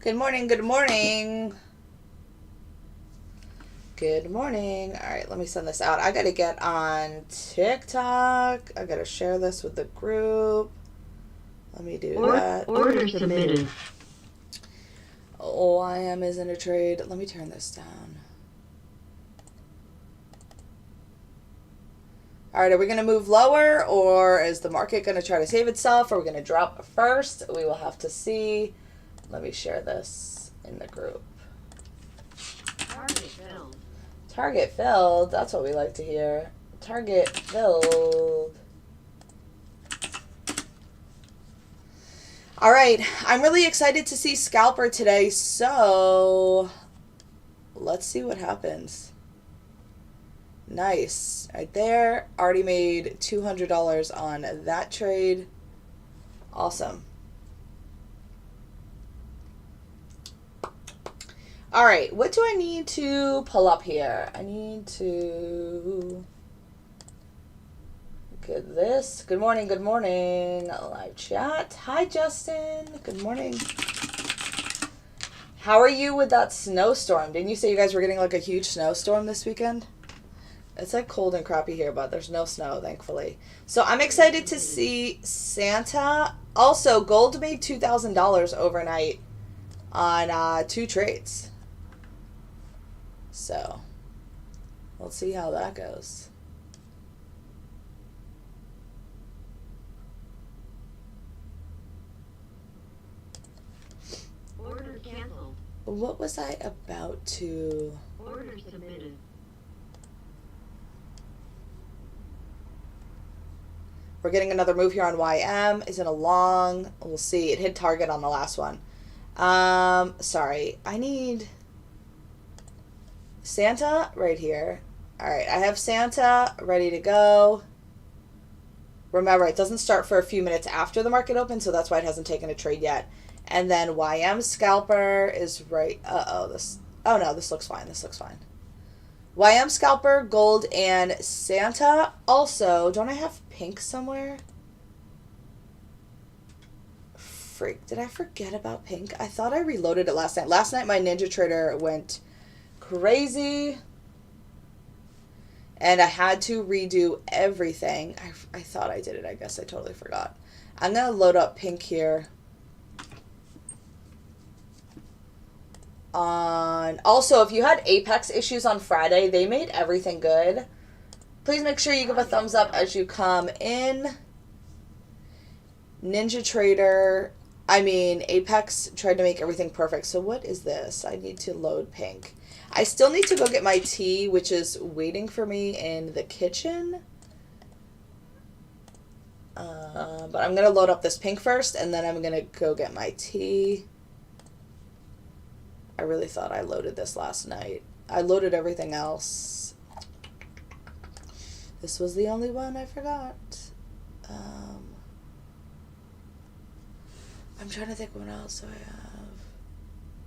Good morning, good morning. Good morning. All right, let me send this out. I got to get on TikTok. I got to share this with the group. Let me do that. Order submitted. Oh, I am is in a trade. Let me turn this down. All right, are we going to move lower, or is the market going to try to save itself? Are we going to drop first? We will have to see. Let me share this in the group. Target filled. Target filled. That's what we like to hear. Target filled. All right, I'm really excited to see Scalper today, so let's see what happens. Nice. Right there. Already made $200 on that trade. Awesome. All right, what do I need to pull up here? I need to get this. Good morning, good morning. Live chat. Hi, Justin. Good morning. How are you with that snowstorm? Didn't you say you guys were getting like a huge snowstorm this weekend? It's like cold and crappy here, but there's no snow, thankfully. So I'm excited to see Santa. Also, gold made $2,000 overnight on 2 trades. So let's see how that goes. Order canceled. What was I about to... Order submitted. We're getting another move here on YM. Is it a long? We'll see. It hit target on the last one. Sorry. I need Santa right here. All right. I have Santa ready to go. Remember, it doesn't start for a few minutes after the market opens, so that's why it hasn't taken a trade yet. And then YM Scalper is right. Oh no, this looks fine. This looks fine. YM Scalper, Gold, and Santa. Also, don't I have pink somewhere? Freak, did I forget about pink? I thought I reloaded it last night. Last night my NinjaTrader went crazy. And I had to redo everything. I thought I did it. I guess I totally forgot. I'm going to load up pink here. Also, if you had Apex issues on Friday, they made everything good. Please make sure you give a thumbs up as you come in. Apex tried to make everything perfect. So what is this? I need to load pink. I still need to go get my tea, which is waiting for me in the kitchen. But I'm going to load up this pink first, and then I'm going to go get my tea. I really thought I loaded this last night. I loaded everything else. This was the only one I forgot. I'm trying to think what else do I have.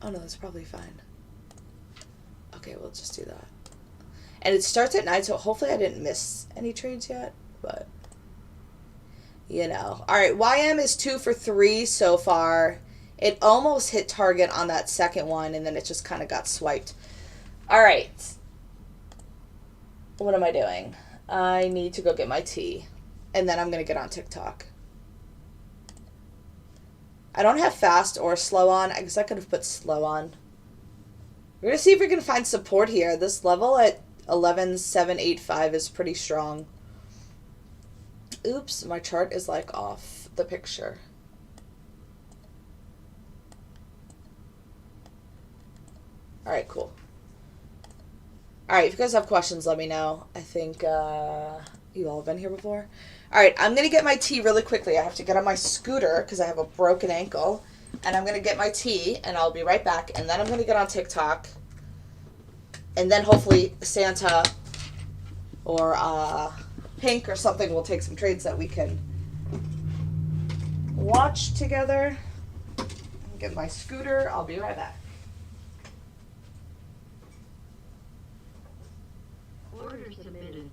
Oh no, that's probably fine. Okay, we'll just do that. And it starts at 9, so hopefully I didn't miss any trades yet, but you know. All right, YM is 2 for 3 so far. It almost hit target on that second one, and then it just kind of got swiped. All right. What am I doing? I need to go get my tea, and then I'm going to get on TikTok. I don't have fast or slow on. I guess I could have put slow on. We're going to see if we can find support here. This level at 11,785 is pretty strong. Oops, my chart is like off the picture. All right, cool. All right, if you guys have questions, let me know. I think you all have been here before. All right, I'm going to get my tea really quickly. I have to get on my scooter because I have a broken ankle. And I'm going to get my tea, and I'll be right back. And then I'm going to get on TikTok. And then hopefully Santa or Pink or something will take some trades that we can watch together. Get my scooter. I'll be right back. Order submitted.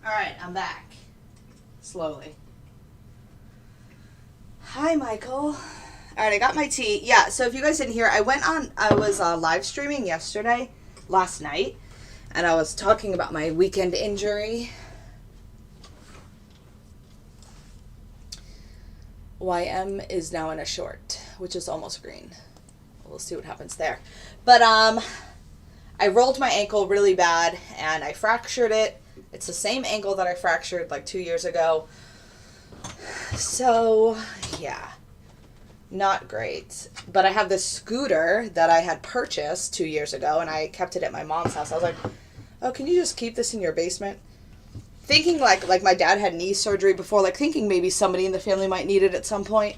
All right, I'm back. Slowly. Hi, Michael. All right, I got my tea. Yeah, so if you guys didn't hear, I was live streaming last night, and I was talking about my weekend injury. YM is now in a short, which is almost green. We'll see what happens there. But I rolled my ankle really bad, and I fractured it. It's the same ankle that I fractured like 2 years ago. So, yeah. Not great. But I have this scooter that I had purchased 2 years ago, and I kept it at my mom's house. I was like, oh, can you just keep this in your basement? Thinking like my dad had knee surgery before, like thinking maybe somebody in the family might need it at some point.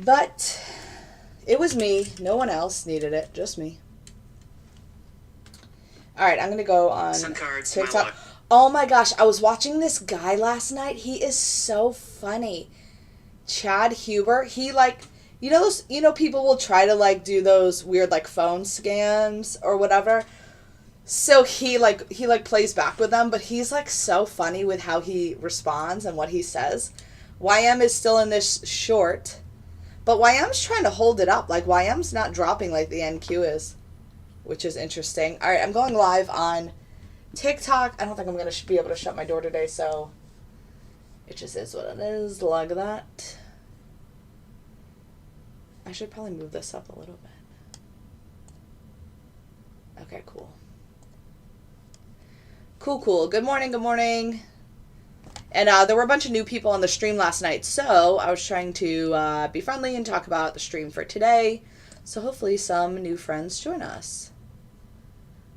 But it was me. No one else needed it. Just me. All right, I'm going to go on TikTok. Oh my gosh, I was watching this guy last night. He is so funny. Chad Huber. He people will try to do those weird phone scams or whatever. So he plays back with them, but he's so funny with how he responds and what he says. YM is still in this short, but YM's trying to hold it up. YM's not dropping like the NQ is, which is interesting. All right, I'm going live on TikTok. I don't think I'm going to be able to shut my door today, so it just is what it is. Like that. I should probably move this up a little bit. Okay, cool. Cool. Good morning. And there were a bunch of new people on the stream last night, so I was trying to be friendly and talk about the stream for today. So hopefully some new friends join us.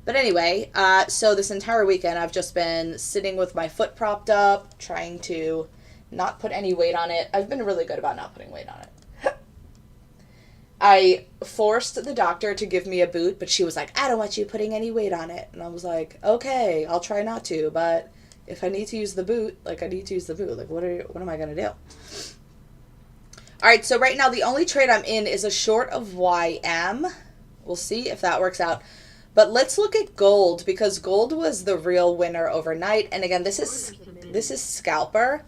But anyway, so this entire weekend I've just been sitting with my foot propped up, trying to not put any weight on it. I've been really good about not putting weight on it. I forced the doctor to give me a boot, but she was like, I don't want you putting any weight on it. And I was like, okay, I'll try not to, but if I need to use the boot, I need to use the boot. What am I going to do? All right, so right now the only trade I'm in is a short of YM. We'll see if that works out. But let's look at gold, because gold was the real winner overnight. And again, this is scalper.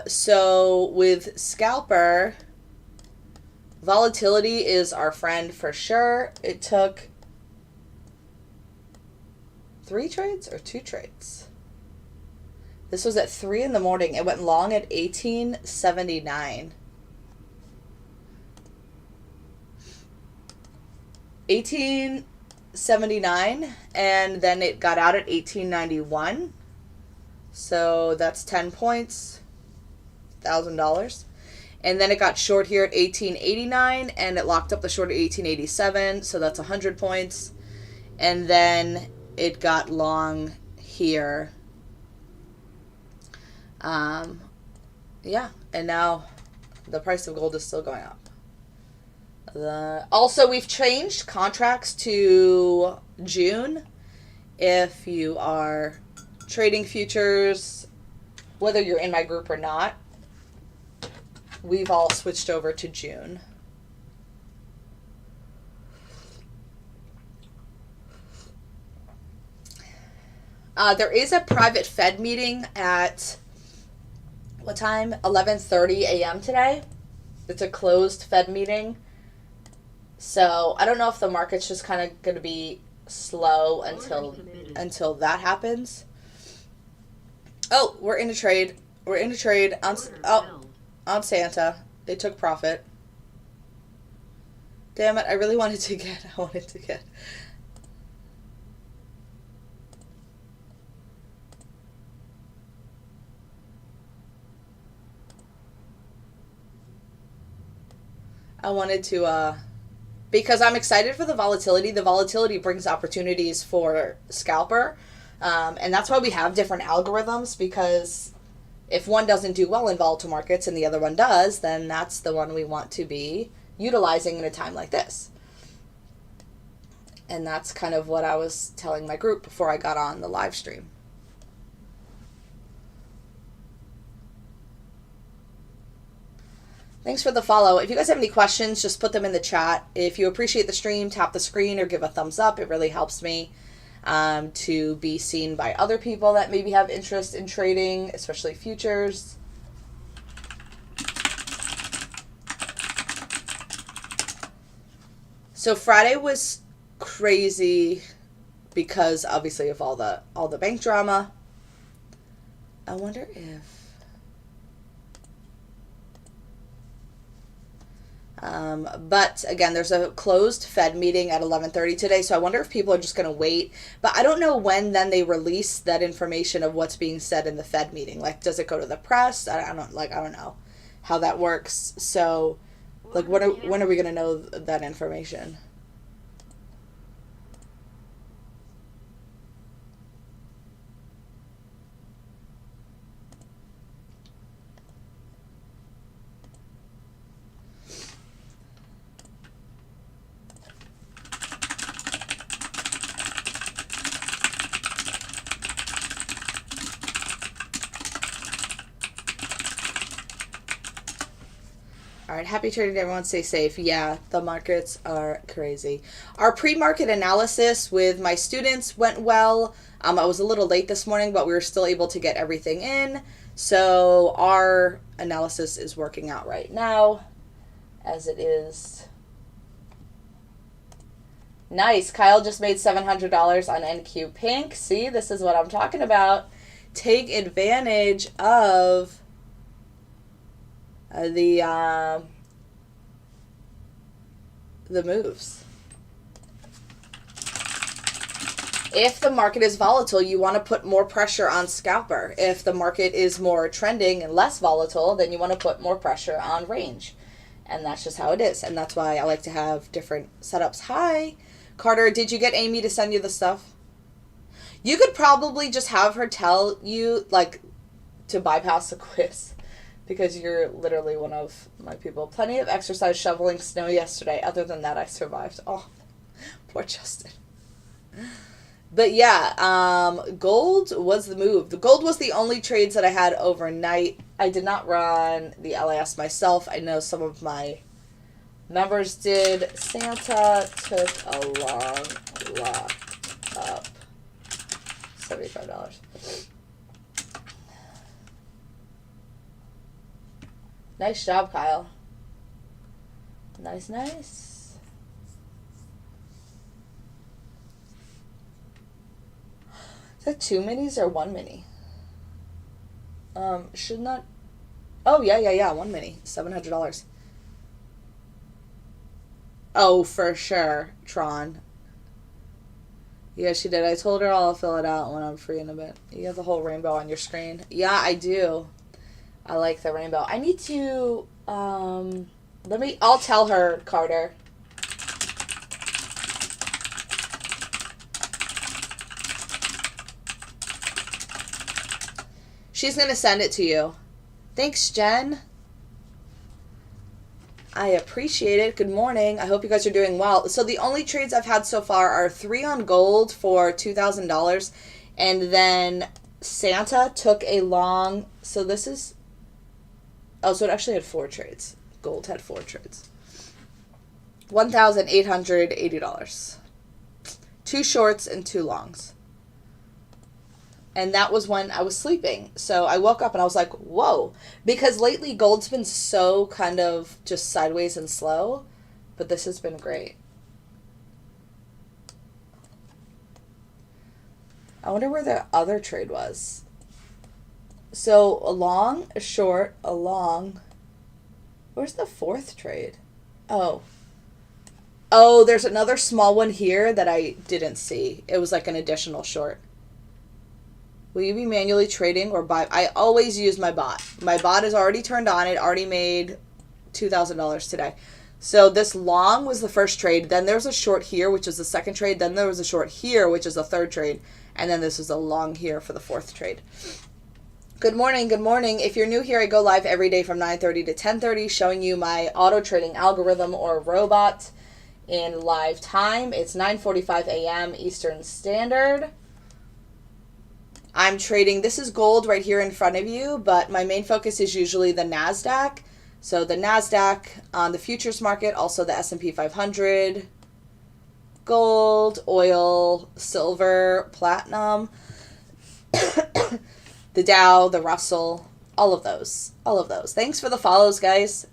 So with scalper, volatility is our friend for sure. It took 3 trades or 2 trades. This was at 3 in the morning. It went long at 1879. 1879, and then it got out at 1891. So that's 10 points, $1,000. And then it got short here at 1889, and it locked up the short at 1887, so that's 100 points. And then it got long here. Yeah, and now the price of gold is still going up. Also, we've changed contracts to June. If you are trading futures, whether you're in my group or not, we've all switched over to June. There is a private Fed meeting at, what time? 11:30 a.m. today. It's a closed Fed meeting. So I don't know if the market's just kind of going to be slow until that happens. Oh, we're in a trade. We're in a trade on Santa. They took profit. Damn it, I wanted to get. Because I'm excited for the volatility. The volatility brings opportunities for scalper. And that's why we have different algorithms, because if one doesn't do well in volatile markets and the other one does, then that's the one we want to be utilizing in a time like this. And that's kind of what I was telling my group before I got on the live stream. Thanks for the follow. If you guys have any questions, just put them in the chat. If you appreciate the stream, tap the screen or give a thumbs up. It really helps me. to be seen by other people that maybe have interest in trading, especially futures. So Friday was crazy because obviously of all the bank drama. I wonder if but again, there's a closed Fed meeting at 11:30 today, so I wonder if people are just going to wait. But I don't know when then they release that information of what's being said in the Fed meeting. Like, does it go to the press? I don't know how that works. So, like, when are we going to know that information? All right, happy trading, everyone. Stay safe. Yeah, the markets are crazy. Our pre-market analysis with my students went well. I was a little late this morning, but we were still able to get everything in. So our analysis is working out right now, as it is. Nice. Kyle just made $700 on NQ Pink. See, this is what I'm talking about. Take advantage of the moves. If the market is volatile, you want to put more pressure on scalper. If the market is more trending and less volatile, then you want to put more pressure on range. And that's just how it is. And that's why I like to have different setups. Hi, Carter. Did you get Amy to send you the stuff? You could probably just have her tell you, like, to bypass the quiz. Because you're literally one of my people. Plenty of exercise shoveling snow yesterday. Other than that, I survived. Oh, poor Justin. But yeah, gold was the move. The gold was the only trades that I had overnight. I did not run the LAS myself. I know some of my members did. Santa took a long lock up. $75. Nice job, Kyle. Nice, nice. Is that 2 minis or 1 mini? Should not... Oh, yeah. 1 mini. $700. Oh, for sure, Tron. Yeah, she did. I told her I'll fill it out when I'm free in a bit. You have the whole rainbow on your screen. Yeah, I do. I like the rainbow. I need to, I'll tell her, Carter. She's going to send it to you. Thanks, Jen. I appreciate it. Good morning. I hope you guys are doing well. So the only trades I've had so far are 3 on gold for $2,000. And then Santa took a long, so this is, oh, so it actually had 4 trades. Gold had 4 trades. $1,880. 2 shorts and 2 longs. And that was when I was sleeping. So I woke up and I was like, whoa. Because lately gold's been so kind of just sideways and slow. But this has been great. I wonder where the other trade was. So a long, a short, a long. Where's the 4th trade? Oh. Oh, there's another small one here that I didn't see. It was like an additional short. Will you be manually trading or buy? I always use my bot. My bot is already turned on. It already made $2,000 today. So this long was the first trade. Then there was a short here, which is the second trade. Then there was a short here, which is the third trade. And then this was a long here for the 4th trade. Good morning. Good morning. If you're new here, I go live every day from 9:30 to 10:30 showing you my auto trading algorithm or robot in live time. It's 9:45 a.m. Eastern Standard. I'm trading, this is gold right here in front of you, but my main focus is usually the NASDAQ. So the NASDAQ on the futures market, also the S&P 500. gold, oil, silver, platinum, the Dow, the Russell, all of those. All of those. Thanks for the follows, guys.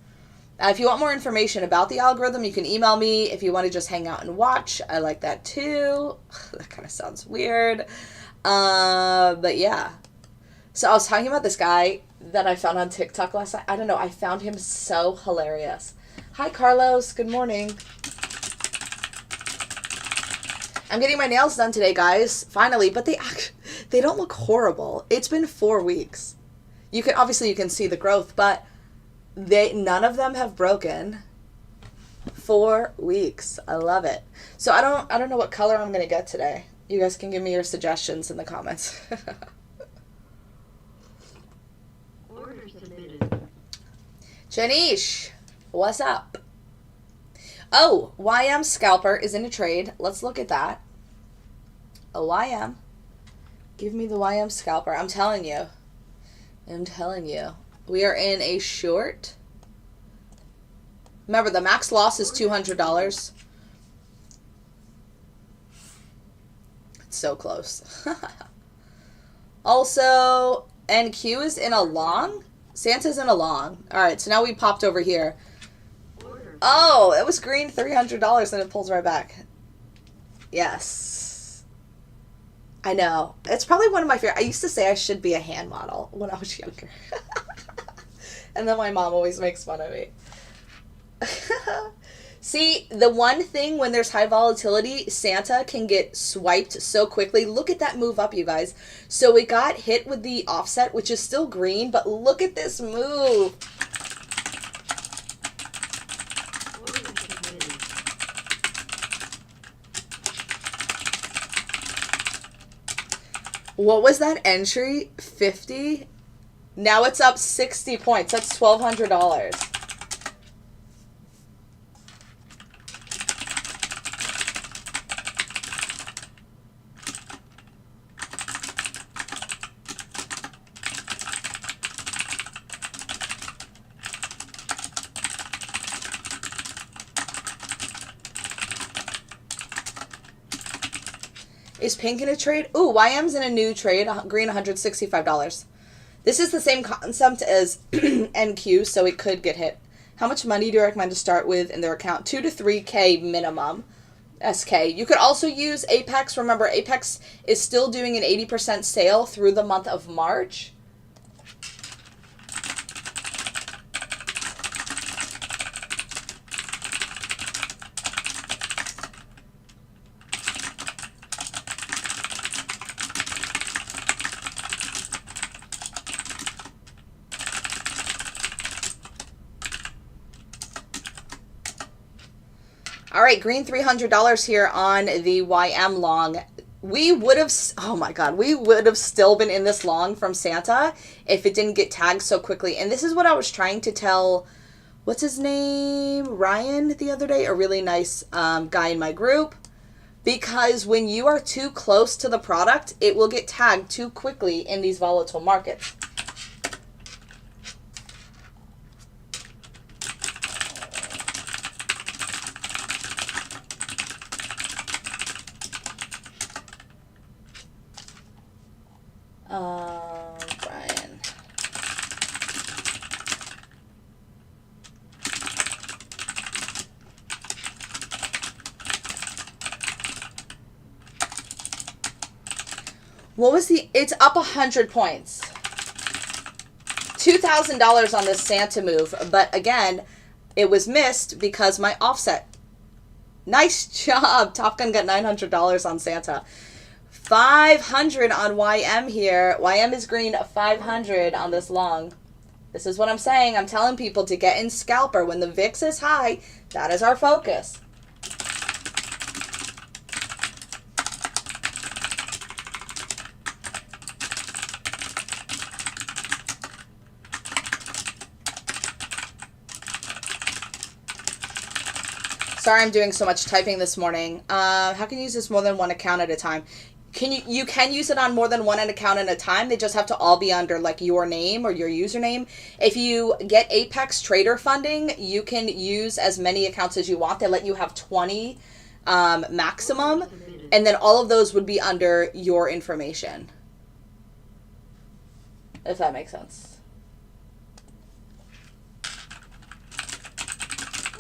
If you want more information about the algorithm, you can email me. If you want to just hang out and watch, I like that too. That kind of sounds weird. But yeah. So I was talking about this guy that I found on TikTok last night. I don't know. I found him so hilarious. Hi, Carlos. Good morning. I'm getting my nails done today, guys. Finally. But they don't look horrible. It's been 4 weeks. You can see the growth, but none of them have broken. 4 weeks. I love it. So I don't know what color I'm gonna get today. You guys can give me your suggestions in the comments. Order submitted. Janish, what's up? Oh, YM Scalper is in a trade. Let's look at that. A YM. Give me the YM Scalper. I'm telling you. We are in a short. Remember, the max loss is $200. It's so close. Also, NQ is in a long. Santa's in a long. All right, so now we popped over here. Oh, it was green $300 and it pulls right back. Yes. I know. It's probably one of my favorite. I used to say I should be a hand model when I was younger. And then my mom always makes fun of me. See, the one thing when there's high volatility, Santa can get swiped so quickly. Look at that move up, you guys. So it got hit with the offset, which is still green, but look at this move. What was that entry? 50? Now it's up 60 points. That's $1,200. Is pink in a trade? Ooh, YM's in a new trade. Green, $165. This is the same concept as NQ, so it could get hit. How much money do you recommend to start with in their account? 2 to 3K minimum. SK. You could also use Apex. Remember, Apex is still doing an 80% sale through the month of March. All right, green $300 here on the YM long. We would have, oh my God, we would have still been in this long from Santa if it didn't get tagged so quickly. And this is what I was trying to tell, what's his name? Ryan the other day, a really nice guy in my group. Because when you are too close to the product, it will get tagged too quickly in these volatile markets. Brian. What was it's up 100 points. $2,000 on this Santa move, but again, it was missed because my offset. Nice job. Top Gun got $900 on Santa. 500 on YM here. YM is green, 500 on this long. This is what I'm saying. I'm telling people to get in scalper. When the VIX is high, that is our focus. Sorry I'm doing so much typing this morning. How can you use this more than one account at a time? You can use it on more than one account at a time. They just have to all be under like your name or your username. If you get Apex Trader funding, you can use as many accounts as you want. They let you have 20 maximum, and then all of those would be under your information. If that makes sense.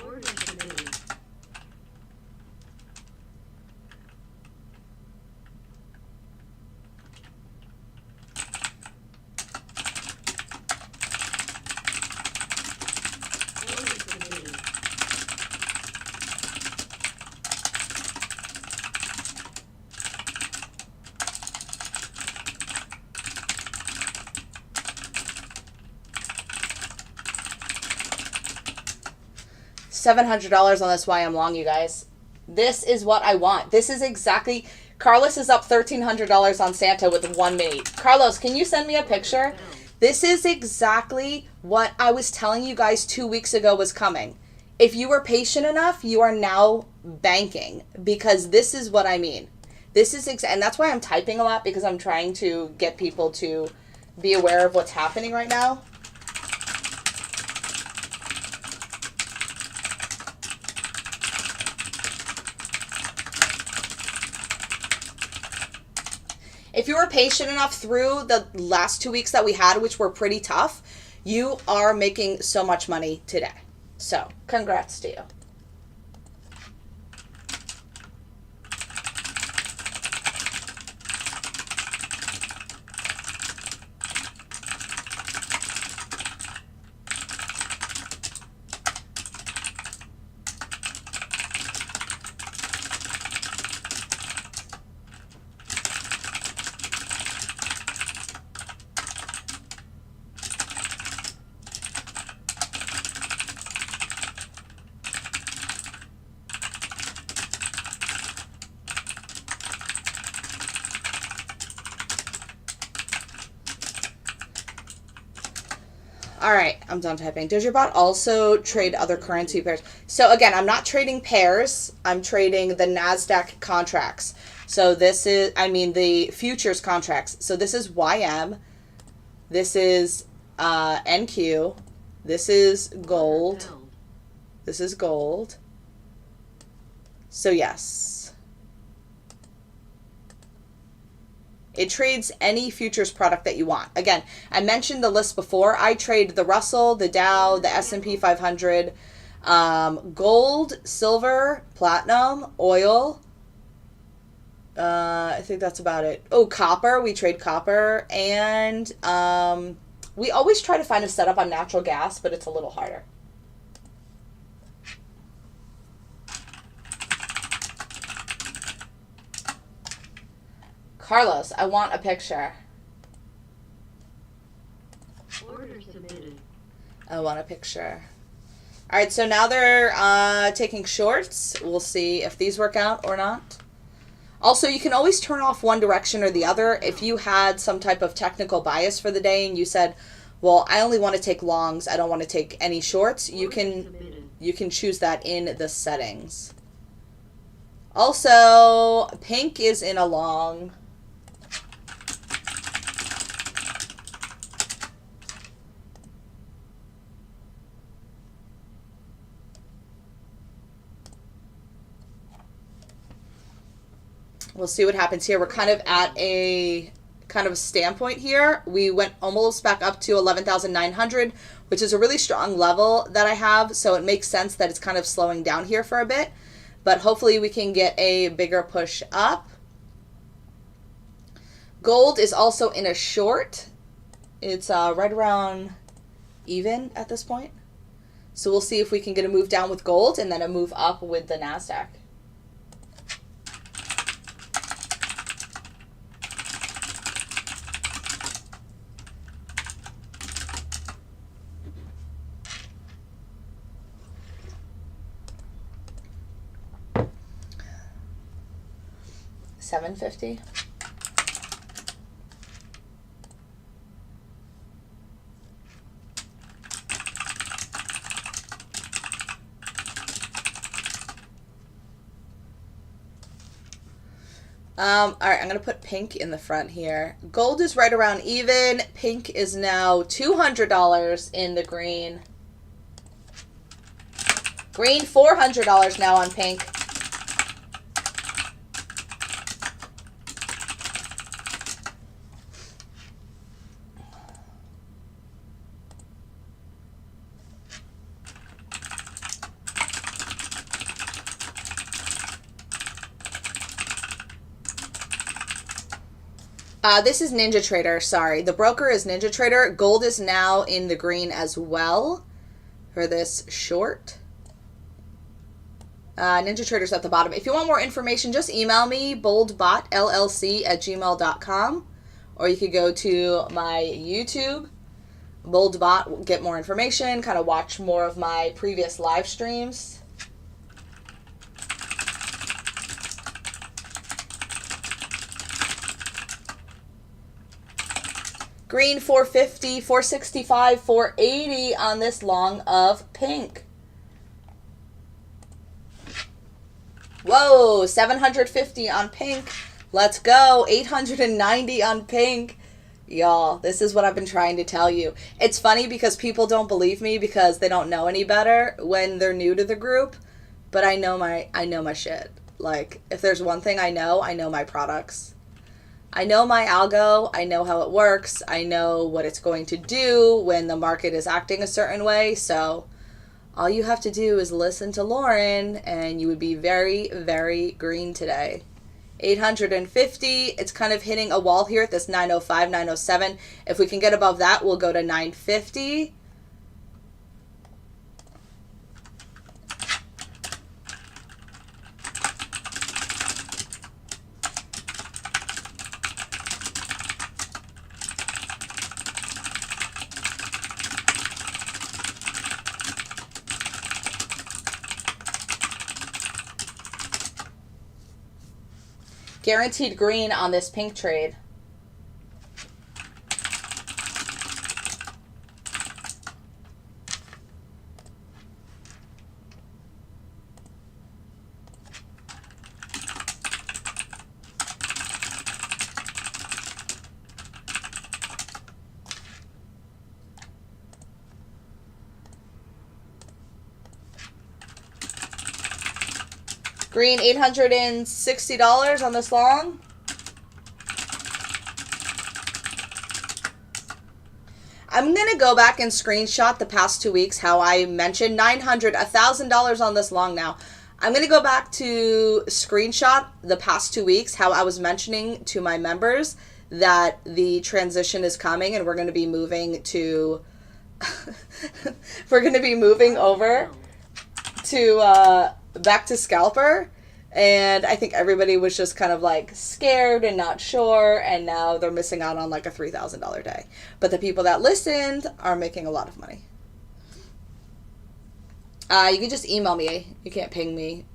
Order submitted. Order submitted. $700 on this why I'm long, you guys. This is what I want. This is exactly... Carlos is up $1,300 on Santa with 1 minute. Carlos, can you send me a picture? This is exactly what I was telling you guys 2 weeks ago was coming. If you were patient enough, you are now banking, because this is what I mean. This is and that's why I'm typing a lot, because I'm trying to get people to be aware of what's happening right now. If you were patient enough through the last 2 weeks that we had, which were pretty tough, you are making so much money today. So, congrats to you. All right, I'm done typing. Does your bot also trade other currency pairs? So again, I'm not trading pairs. I'm trading the NASDAQ contracts. So this is, the futures contracts. So this is YM. This is NQ. This is gold. This is gold. So yes. It trades any futures product that you want. Again, I mentioned the list before. I trade the Russell, the Dow, the S&P 500, gold, silver, platinum, oil. I think that's about it. Oh, copper. We trade copper. And we always try to find a setup on natural gas, but it's a little harder. Carlos, I want a picture. Order submitted. I want a picture. All right, so now they're taking shorts. We'll see if these work out or not. Also, you can always turn off one direction or the other. If you had some type of technical bias for the day and you said, well, I only want to take longs, I don't want to take any shorts, you can choose that in the settings. Also, pink is in a long. We'll see what happens here. We're kind of at a standpoint here. We went almost back up to 11,900, which is a really strong level that I have. So it makes sense that it's kind of slowing down here for a bit. But hopefully we can get a bigger push up. Gold is also in a short. It's right around even at this point. So we'll see if we can get a move down with gold and then a move up with the NASDAQ. $7.50. All right, I'm going to put pink in the front here. Gold is right around even. Pink is now $200 in the green. Green, $400 now on pink. This is NinjaTrader. Sorry. The broker is NinjaTrader. Gold is now in the green as well for this short. NinjaTrader's at the bottom. If you want more information, just email me, boldbotllc@gmail.com. Or you could go to my YouTube, boldbot, get more information, kind of watch more of my previous live streams. Green 450, 465, 480 on this long of pink. Whoa, 750 on pink. Let's go. 890 on pink. Y'all, this is what I've been trying to tell you. It's funny because people don't believe me because they don't know any better when they're new to the group, but I know my shit. Like, if there's one thing I know my products. I know my algo, I know how it works, I know what it's going to do when the market is acting a certain way, so all you have to do is listen to Lauren and you would be very, very green today. 850, it's kind of hitting a wall here at this 905, 907. If we can get above that, we'll go to 950. Guaranteed green on this pink trade. Green, $860 on this long. I'm going to go back and screenshot the past 2 weeks how I mentioned $900, $1,000 on this long now. I'm going to go back to screenshot the past 2 weeks how I was mentioning to my members that the transition is coming and we're going to be moving to we're going to be moving over to back to scalper, and I think everybody was just kind of like scared and not sure, and now they're missing out on like a $3,000 day. But the people that listened are making a lot of money. You can just email me. You can't ping me.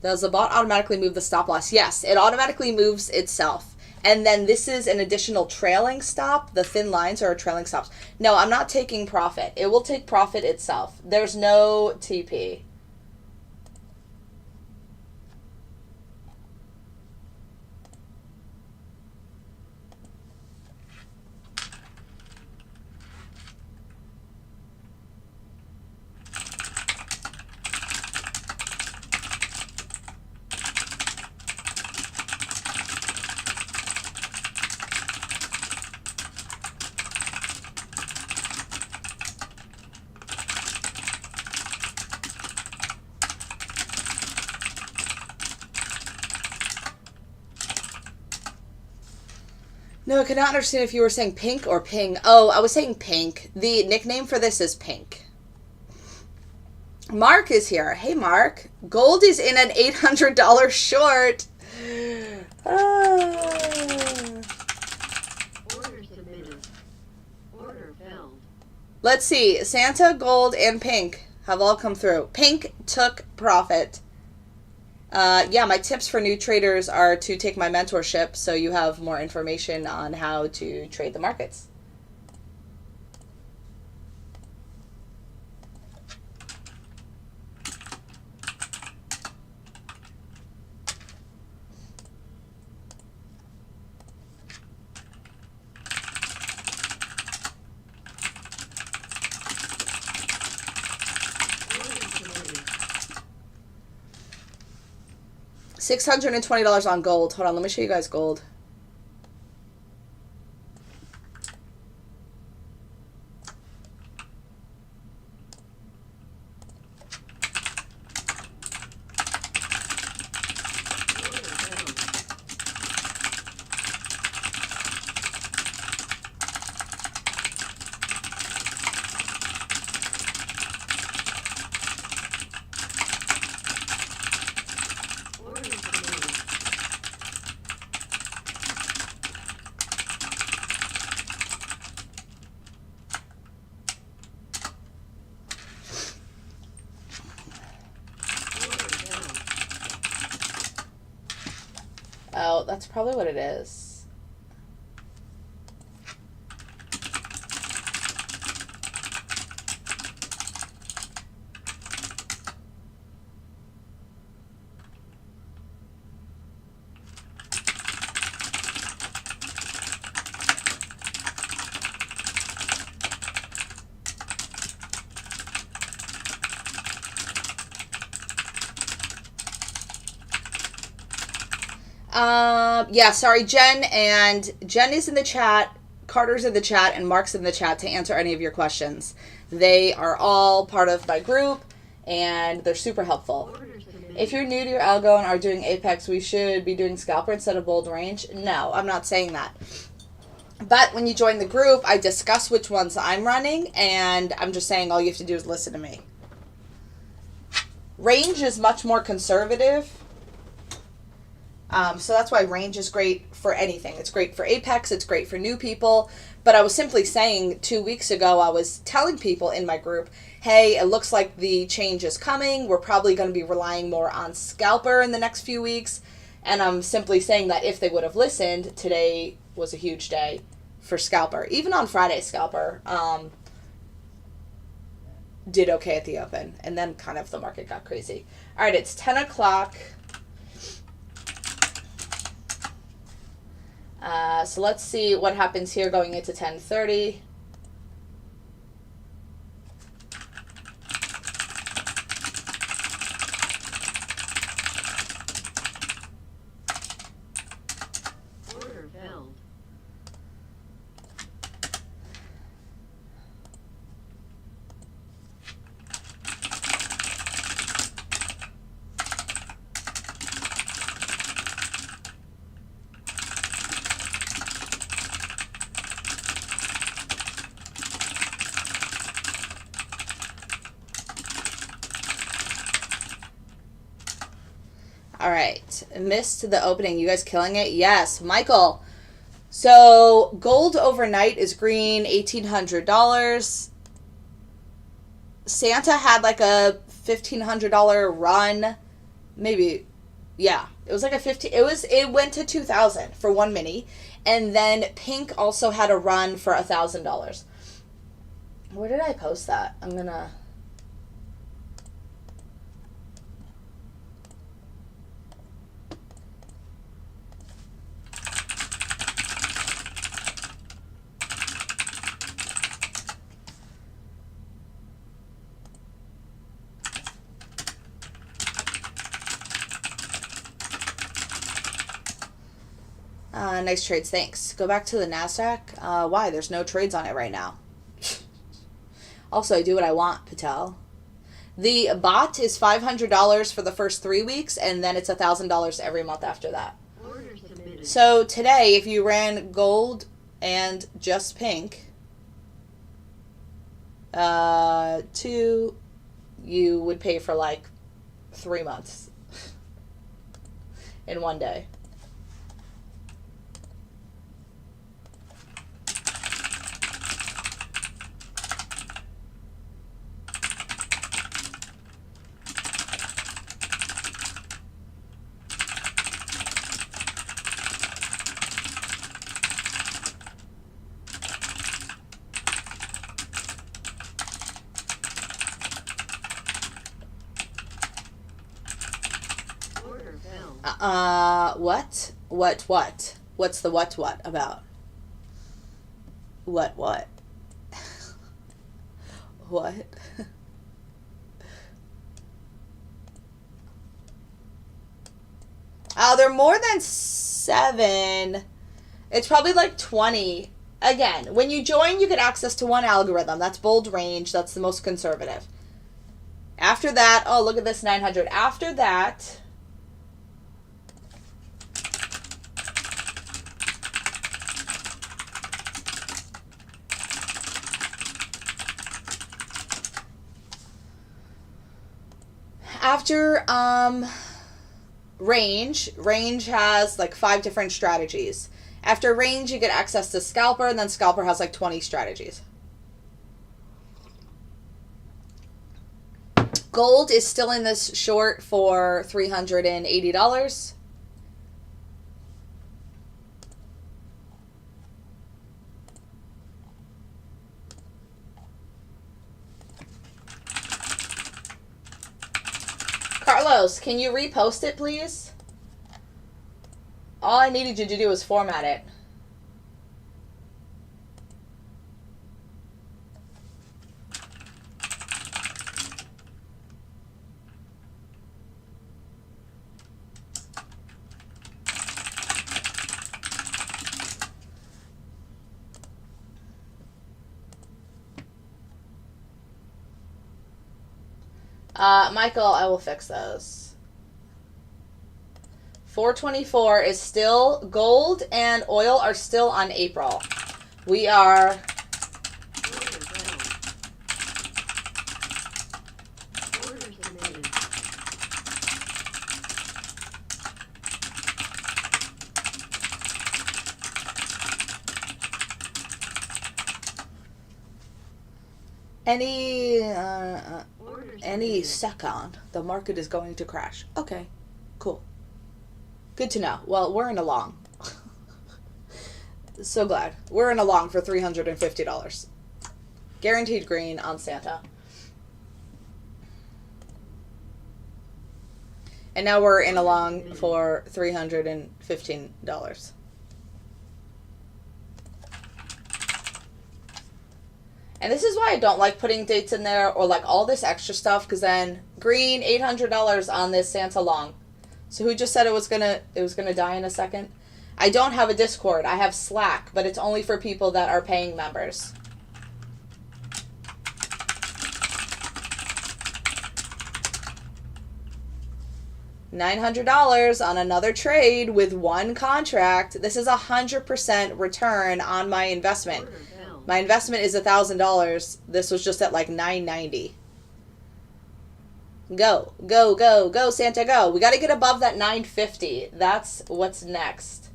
Does the bot automatically move the stop loss? Yes, it automatically moves itself. And then this is an additional trailing stop. The thin lines are trailing stops. No, I'm not taking profit. It will take profit itself. There's no TP. No, I could not understand if you were saying pink or ping. Oh, I was saying pink. The nickname for this is pink. Mark is here. Hey, Mark. Gold is in an $800 short. Order submitted. Order filled. Let's see. Santa, gold, and pink have all come through. Pink took profit. Yeah, my tips for new traders are to take my mentorship so you have more information on how to trade the markets. $620 on gold. Hold on, let me show you guys gold. probably what it is. Yeah, sorry, Jen. And Jen is in the chat, Carter's in the chat, and Mark's in the chat to answer any of your questions. They are all part of my group, and they're super helpful. If you're new to your algo and are doing Apex, we should be doing scalper instead of bold range. No, I'm not saying that. But when you join the group, I discuss which ones I'm running, and I'm just saying all you have to do is listen to me. Range is much more conservative. So that's why range is great for anything. It's great for Apex. It's great for new people. But I was simply saying 2 weeks ago, I was telling people in my group, hey, it looks like the change is coming. We're probably going to be relying more on scalper in the next few weeks. And I'm simply saying that if they would have listened, today was a huge day for scalper. Even on Friday, scalper did okay at the open. And then kind of the market got crazy. All right, it's 10 o'clock. So let's see what happens here going into 10:30. Order filled. All right, missed the opening. You guys killing it? Yes, Michael. So gold overnight is green, $1,800. Santa had like a $1,500 run, maybe. Yeah, it was like a 15. It went to 2,000 for one mini, and then Pink also had a run for $1,000. Where did I post that? I'm gonna. Nice trades, thanks. Go back to the NASDAQ. Why? There's no trades on it right now. Also, I do what I want, Patel. The bot is $500 for the first 3 weeks, and then it's $1,000 every month after that. Order submitted. So today, if you ran gold and just Pink, you would pay for like 3 months in one day. Order filled. What? What? What's the what about? What? What? They're more than 7. It's probably like 20. Again, when you join, you get access to one algorithm. That's bold range. That's the most conservative. After that, oh, look at this 900. After that, range has like 5 different strategies. After range, you get access to scalper, and then scalper has like 20 strategies. Gold is still in this short for $380. Carlos, can you repost it, please? All I needed you to do was format it. Michael, I will fix those. 424 is still, gold and oil are still on April. We are... Order failed. Order submitted. Any second, the market is going to crash. Okay, cool. Good to know. Well, we're in a long. So glad. We're in a long for $350. Guaranteed green on Santa. And now we're in a long for $315. And this is why I don't like putting dates in there or like all this extra stuff, because then green, $800 on this Santa long. So who just said it was gonna die in a second? I don't have a Discord. I have Slack, but it's only for people that are paying members. $900 on another trade with one contract. This is 100% return on my investment. Order failed. My investment is $1,000. This was just at like $990. Go, go, go, go, Santa, go. We got to get above that 950. That's what's next.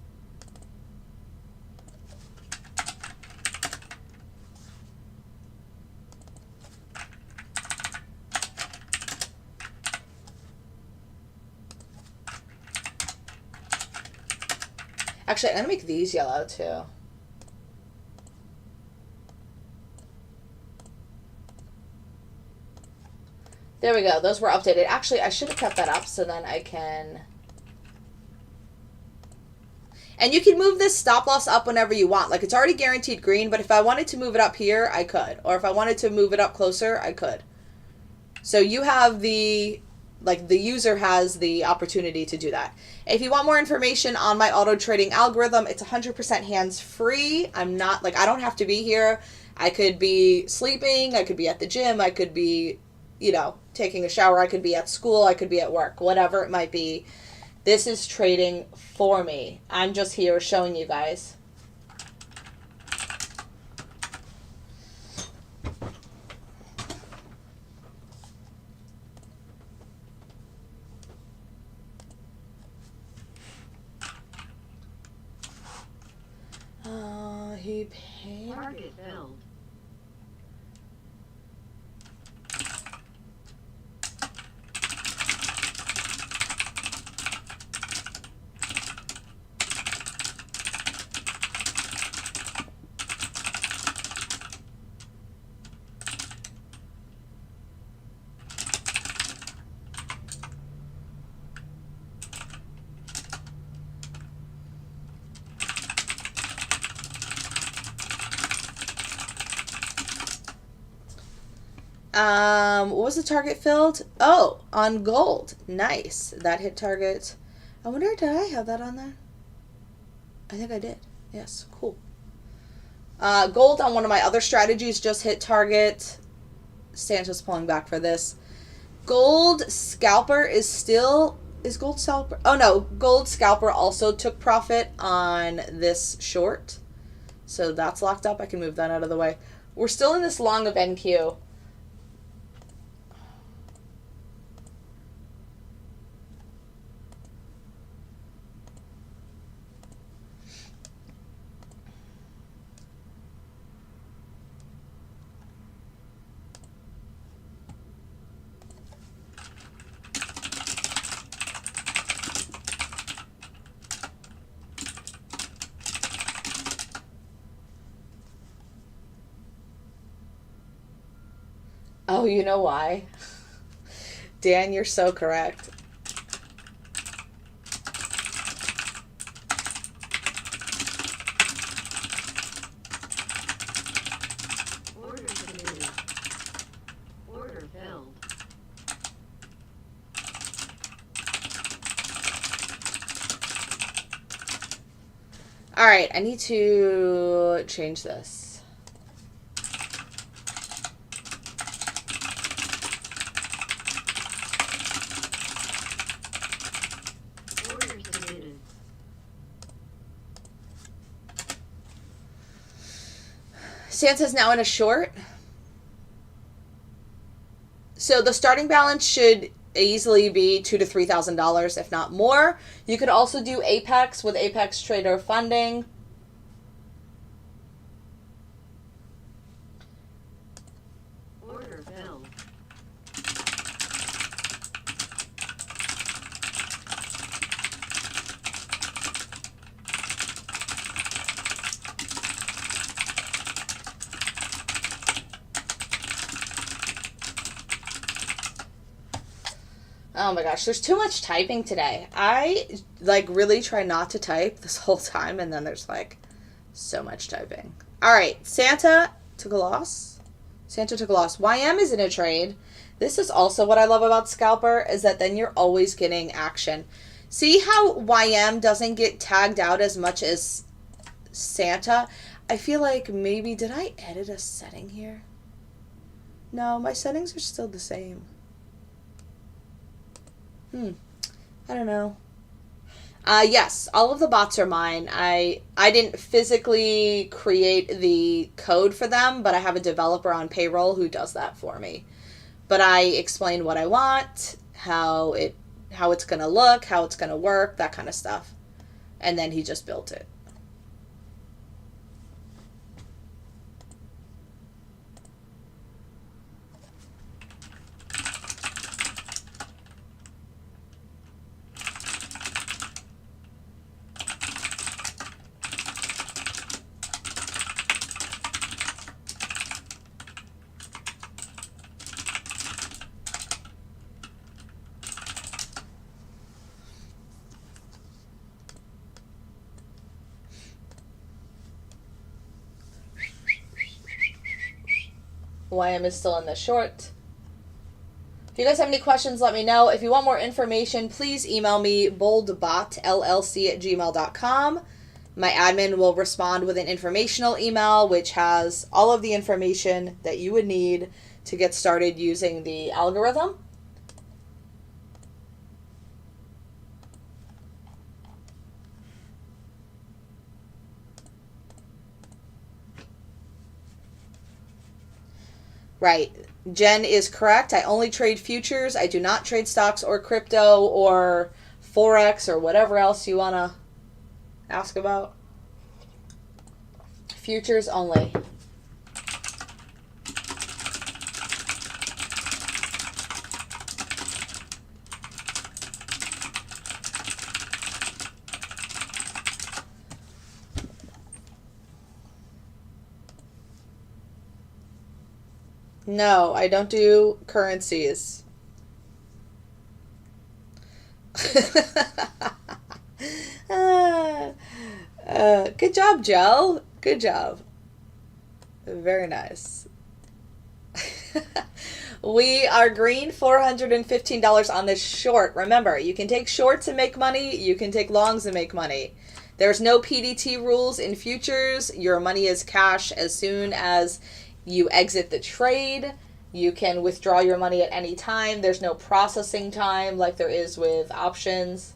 Actually, I'm going to make these yellow too. There we go. Those were updated. Actually, I should have kept that up so then I can... And you can move this stop loss up whenever you want. Like, it's already guaranteed green, but if I wanted to move it up here, I could. Or if I wanted to move it up closer, I could. So you have the... Like, the user has the opportunity to do that. If you want more information on my auto trading algorithm, it's 100% hands-free. I'm not... Like, I don't have to be here. I could be sleeping. I could be at the gym. I could be... You know, taking a shower, I could be at school, I could be at work, whatever it might be. This is trading for me. I'm just here showing you guys. He paid. Target failed. What was the target filled? Oh, on gold. Nice. That hit target. I wonder, did I have that on there? I think I did. Yes, cool. Gold on one of my other strategies just hit target. Santa's pulling back for this. Gold scalper is still... Is gold scalper... Oh, no. Gold scalper also took profit on this short. So that's locked up. I can move that out of the way. We're still in this long of NQ. Oh, you know why? Dan, you're so correct. Order submitted. Order filled. All right, I need to change this. Order submitted. Santa's now in a short. So the starting balance should easily be $2,000 to $3,000, if not more. You could also do Apex with Apex Trader funding. Order filled. Oh my gosh, there's too much typing today. I like really try not to type this whole time, and then there's like so much typing. All right, Santa took a loss. Santa took a loss. YM is in a trade. This is also what I love about Scalper, is that then you're always getting action. See how YM doesn't get tagged out as much as Santa? I feel like maybe, did I edit a setting here? No, my settings are still the same. I don't know. Yes, all of the bots are mine. I didn't physically create the code for them, but I have a developer on payroll who does that for me. But I explain what I want, how it's going to look, how it's going to work, that kind of stuff. And then he just built it. YM is still in the short. If you guys have any questions, let me know. If you want more information, please email me boldbotllc@gmail.com. My admin will respond with an informational email, which has all of the information that you would need to get started using the algorithm. Right. Jen is correct. I only trade futures. I do not trade stocks or crypto or forex or whatever else you want to ask about. Futures only. No, I don't do currencies. Good job, Joe. Good job. Very nice. We are green, $415 on this short. Remember, you can take shorts and make money. You can take longs and make money. There's no PDT rules in futures. Your money is cash as soon as you exit the trade. You can withdraw your money at any time. There's no processing time like there is with options.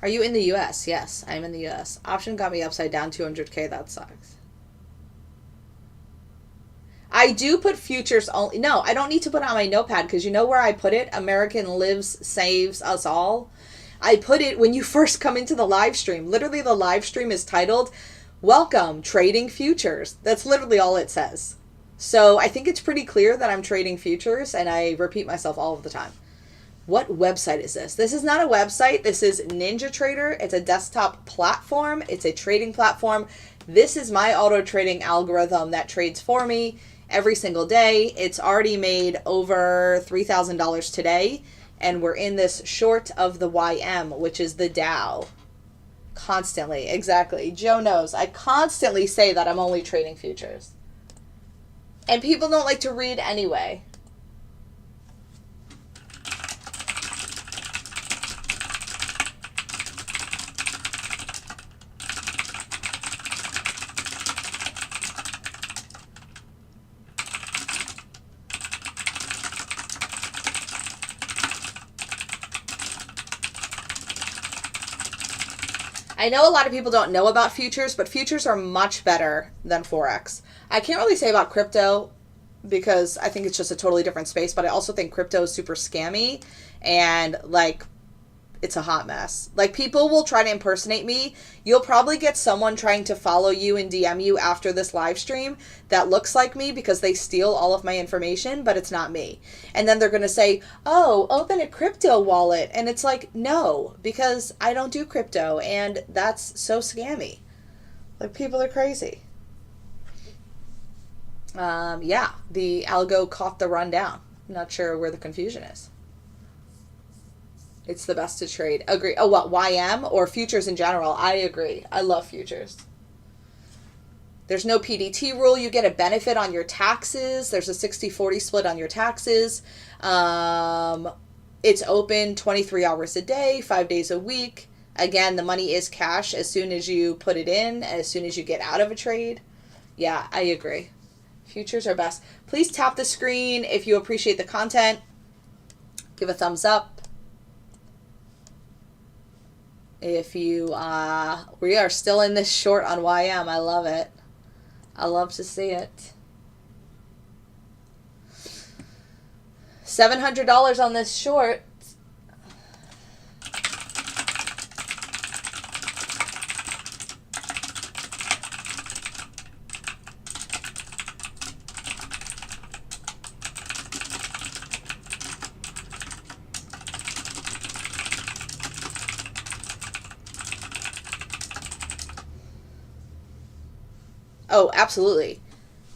Are you in the U.S.? Yes, I'm in the U.S. Option got me upside down 200K. That sucks. I do put futures only. No, I don't need to put it on my notepad because you know where I put it? American Lives Saves Us All. I put it when you first come into the live stream. Literally, the live stream is titled, Welcome, Trading Futures. That's literally all it says. So I think it's pretty clear that I'm trading futures, and I repeat myself all of the time. What website is this? This is not a website. This is NinjaTrader. It's a desktop platform. It's a trading platform. This is my auto trading algorithm that trades for me every single day. It's already made over $3,000 today, and we're in this short of the YM, which is the Dow. Constantly, exactly. Joe knows. I constantly say that I'm only trading futures. And people don't like to read anyway. I know a lot of people don't know about futures, but futures are much better than forex. I can't really say about crypto because I think it's just a totally different space, but I also think crypto is super scammy and like it's a hot mess. Like, people will try to impersonate me. You'll probably get someone trying to follow you and DM you after this live stream that looks like me because they steal all of my information, but it's not me. And then they're going to say, oh, open a crypto wallet. And it's like, no, because I don't do crypto, and that's so scammy. Like, people are crazy. Yeah, the Algo caught the rundown. I'm not sure where the confusion is. It's the best to trade. Agree. Oh, what, YM or futures in general? I agree. I love futures. There's no PDT rule. You get a benefit on your taxes. There's a 60-40 split on your taxes. It's open 23 hours a day, 5 days a week. Again, the money is cash as soon as you put it in, as soon as you get out of a trade. Yeah, I agree. Futures are best. Please tap the screen if you appreciate the content. Give a thumbs up. If you, we are still in this short on YM. I love it. I love to see it. $700 on this short. Oh, absolutely.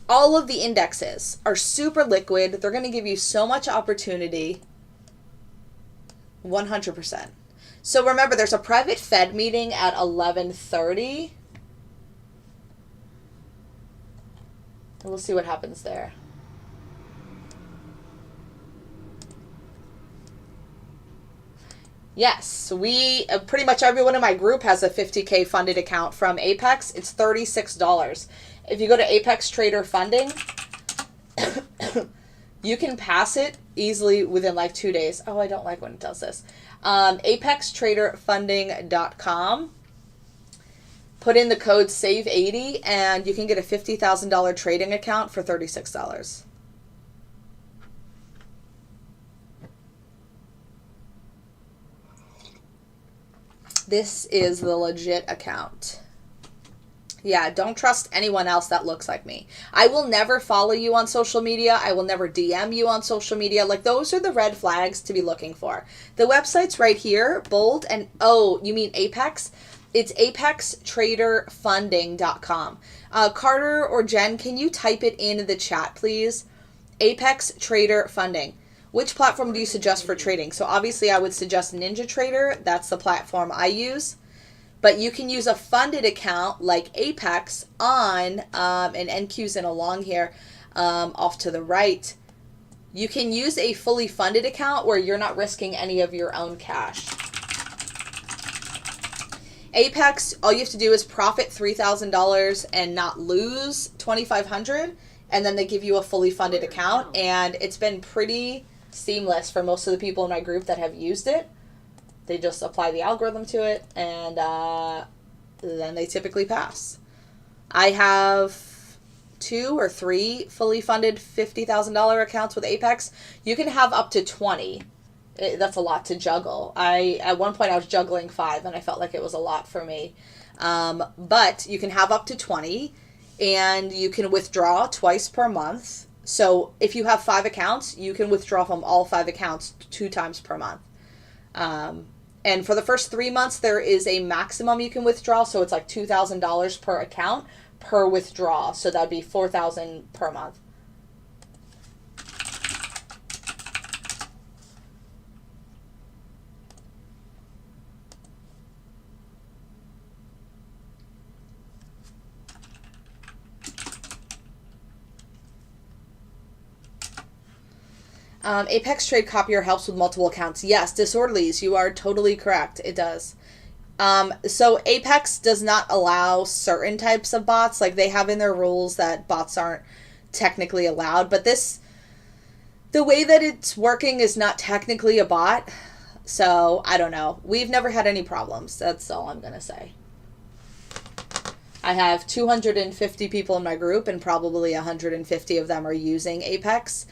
All of the indexes are super liquid. They're going to give you so much opportunity. 100%. So remember, there's a private Fed meeting at 11:30. We'll see what happens there. Yes, we pretty much everyone in my group has a 50K funded account from Apex. It's $36. If you go to Apex Trader Funding, you can pass it easily within like 2 days. Oh, I don't like when it does this. ApexTraderFunding.com. Put in the code SAVE80 and you can get a $50,000 trading account for $36. This is the legit account. Yeah, don't trust anyone else that looks like me. I will never follow you on social media. I will never DM you on social media. Like, those are the red flags to be looking for. The website's right here, bold, and oh, you mean Apex? It's apextraderfunding.com. Carter or Jen, can you type it in the chat, please? Apex Trader Funding. Which platform do you suggest for trading? So obviously I would suggest NinjaTrader. That's the platform I use. But you can use a funded account like Apex on, and NQ's in along here, off to the right. You can use a fully funded account where you're not risking any of your own cash. Apex, all you have to do is profit $3,000 and not lose $2,500, and then they give you a fully funded account, and it's been pretty seamless for most of the people in my group that have used it. They just apply the algorithm to it, and then they typically pass. I have 2 or 3 fully funded $50,000 accounts with Apex. You can have up to 20 That's a lot to juggle. At one point I was juggling 5 and I felt like it was a lot for me. But you can have up to 20 and you can withdraw twice per month. So if you have 5 accounts, you can withdraw from all 5 accounts 2 times per month. And for the first 3 months, there is a maximum you can withdraw. So it's like $2,000 per account per withdrawal. So that'd be $4,000 per month. Apex Trade Copier helps with multiple accounts. Yes, disorderlies, you are totally correct. It does. So Apex does not allow certain types of bots. Like they have in their rules that bots aren't technically allowed. But the way that it's working is not technically a bot. So I don't know. We've never had any problems. That's all I'm going to say. I have 250 people in my group and probably 150 of them are using Apex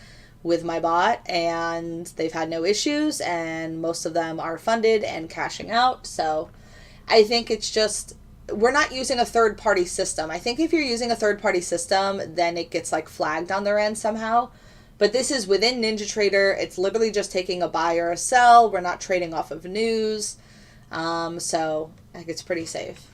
with my bot, and they've had no issues, and most of them are funded and cashing out. So I think it's just, we're not using a third-party system. I think if you're using a third-party system, then it gets like flagged on their end somehow. But this is within NinjaTrader. It's literally just taking a buy or a sell. We're not trading off of news. So I think it's pretty safe.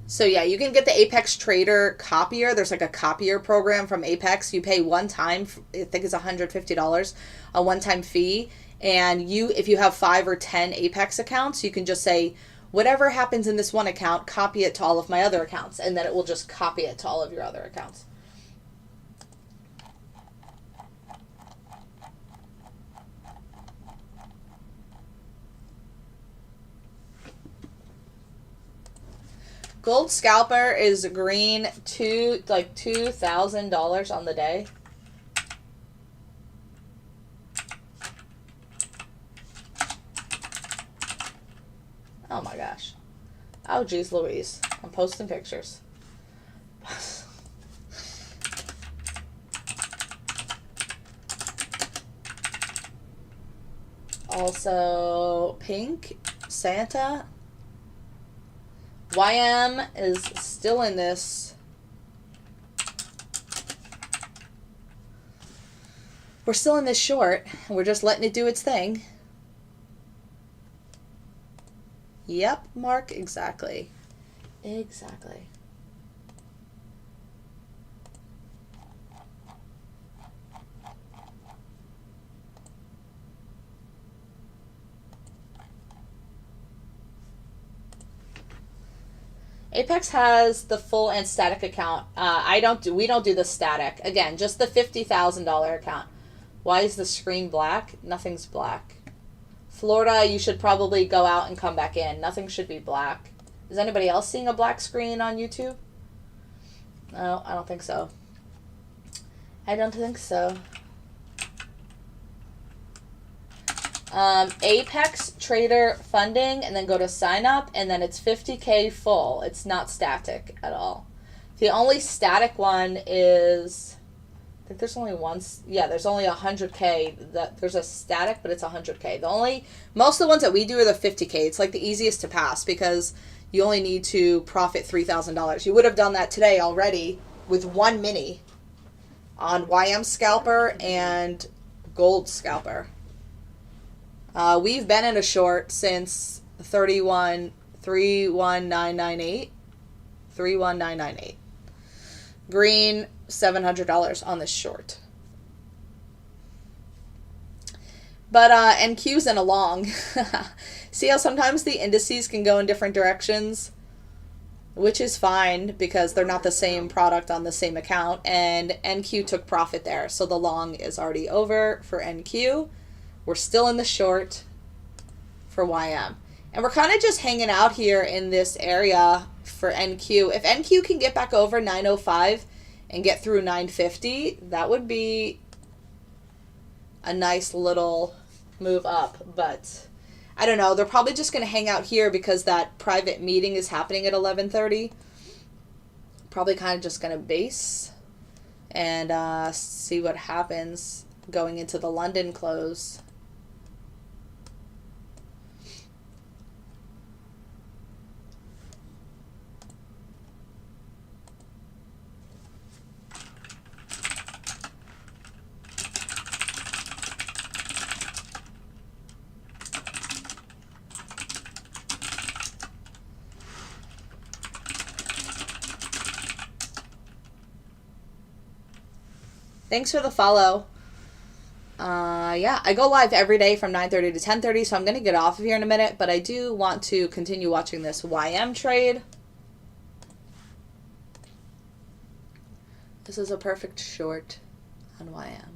So yeah, you can get the Apex Trader copier. There's like a copier program from Apex. You pay one time, I think it's $150, a one-time fee. And if you have 5 or 10 Apex accounts, you can just say, whatever happens in this one account, copy it to all of my other accounts. And then it will just copy it to all of your other accounts. Gold scalper is green like $2,000 on the day. Oh my gosh. Oh geez Louise. I'm posting pictures. Also pink Santa. YM is still in this. We're still in this short. We're just letting it do its thing. Yep, Mark, exactly. Exactly. Apex has the full and static account. We don't do the static. Again, just the $50,000 account. Why is the screen black? Nothing's black. Florida, you should probably go out and come back in. Nothing should be black. Is anybody else seeing a black screen on YouTube? No, I don't think so. I don't think so. Apex Trader funding, and then go to sign up, and then it's 50K full. It's not static at all. The only static one is, I think there's only one. Yeah, there's only 100K. There's a static, but it's 100K. Most of the ones that we do are the 50K. It's like the easiest to pass because you only need to profit $3,000. You would have done that today already with one mini on YM Scalper and Gold Scalper. We've been in a short since 31998. Green, $700 on this short. But NQ's in a long. See how sometimes the indices can go in different directions? which is fine because they're not the same product on the same account, and NQ took profit there. So the long is already over for NQ. We're still in the short for YM. And we're kind of just hanging out here in this area for NQ. If NQ can get back over 905 and get through 950, that would be a nice little move up. But I don't know. They're probably just going to hang out here because that private meeting is happening at 11:30. Probably kind of just going to base and see what happens going into the London close. Thanks for the follow. Yeah, I go live every day from 9:30 to 10:30, so I'm going to get off of here in a minute, but I do want to continue watching this YM trade. This is a perfect short on YM.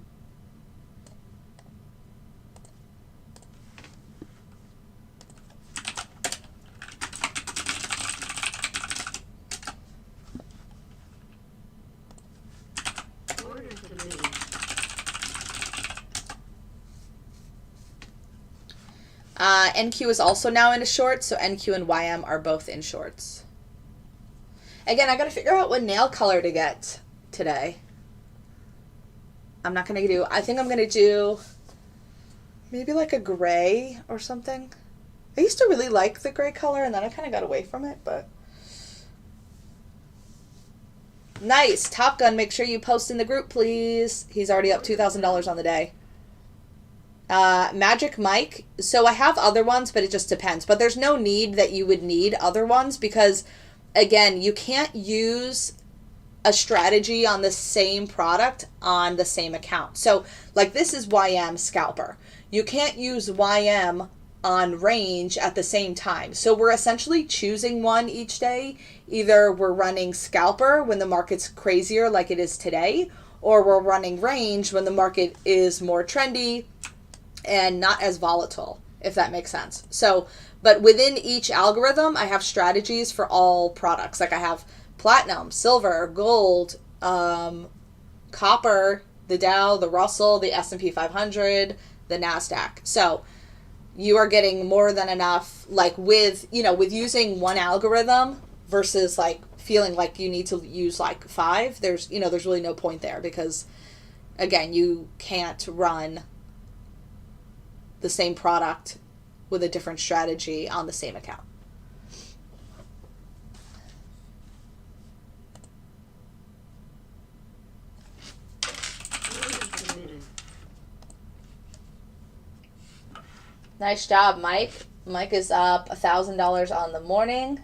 NQ is also now in a short, so NQ and YM are both in shorts. Again, I got to figure out what nail color to get today. I'm not going to do, I think I'm going to do maybe like a gray or something. I used to really like the gray color, and then I kind of got away from it, but. Nice. Top Gun, make sure you post in the group, please. He's already up $2,000 on the day. Magic Mike. So I have other ones, but it just depends. But there's no need that you would need other ones because, again, you can't use a strategy on the same product on the same account. So, like, this is YM Scalper. You can't use YM on range at the same time. So we're essentially choosing one each day. Either we're running Scalper when the market's crazier like it is today, or we're running range when the market is more trendy and not as volatile, if that makes sense. So, but within each algorithm, I have strategies for all products. Like I have platinum, silver, gold, copper, the Dow, the Russell, the S&P 500, the NASDAQ. So you are getting more than enough, like with using one algorithm versus like feeling like you need to use like 5. There's really no point there because, again, you can't run the same product with a different strategy on the same account. Nice job, Mike. Mike is up $1,000 on the morning.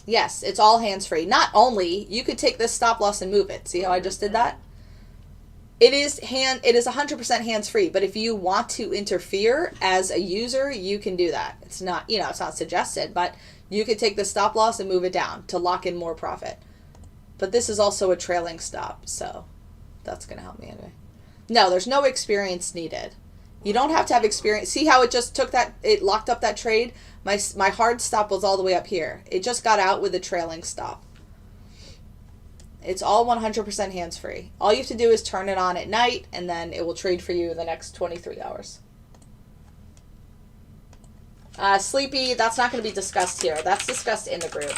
Yes, it's all hands-free. Not only, you could take this stop loss and move it. See how I just did that? It is 100% hands-free, but if you want to interfere as a user, you can do that. It's not, it's not suggested, but you could take the stop loss and move it down to lock in more profit. But this is also a trailing stop, so that's going to help me anyway. No, there's no experience needed. You don't have to have experience. See how it just took that, it locked up that trade? My hard stop was all the way up here. It just got out with a trailing stop. It's all 100% hands-free. All you have to do is turn it on at night, and then it will trade for you the next 23 hours. Sleepy, that's not going to be discussed here. That's discussed in the group.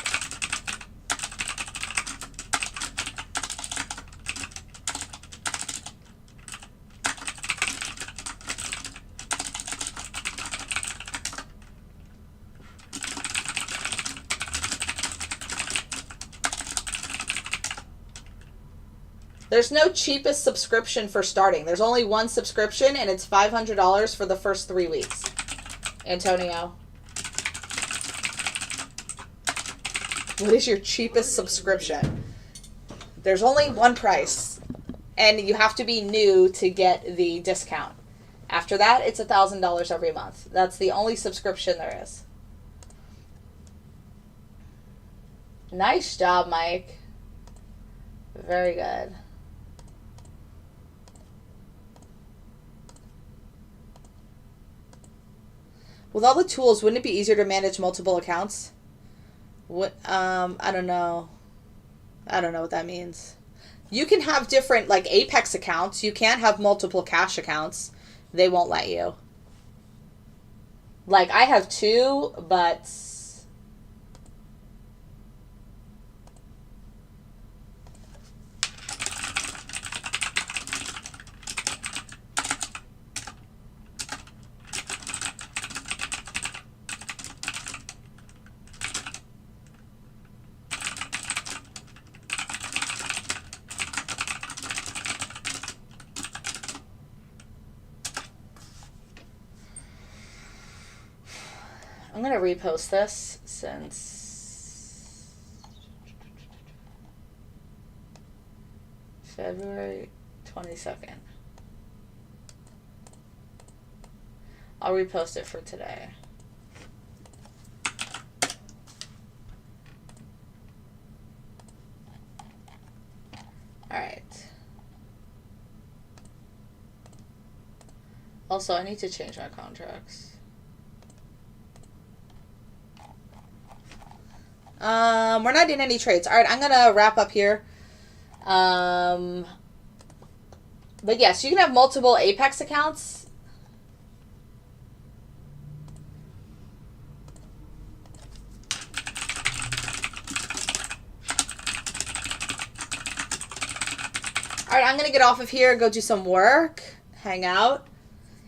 There's no cheapest subscription for starting. There's only one subscription, and it's $500 for the first 3 weeks. Antonio. What is your cheapest subscription? There's only one price. And you have to be new to get the discount. After that, it's $1,000 every month. That's the only subscription there is. Nice job, Mike. Very good. With all the tools, wouldn't it be easier to manage multiple accounts? What? I don't know. I don't know what that means. You can have different, like, Apex accounts. You can't have multiple cash accounts. They won't let you. Like, I have 2, but... I'm going to repost this since February 22nd. I'll repost it for today. All right. Also, I need to change my contracts. We're not doing any trades. All right, I'm going to wrap up here. But yes, you can have multiple Apex accounts. All right, I'm going to get off of here, go do some work, hang out.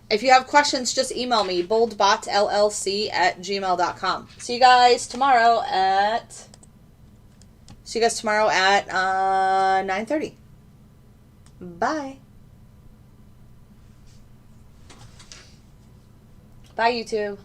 If you have questions, just email me, boldbotllc@gmail.com. See you guys tomorrow at 9:30. Bye. Bye, YouTube.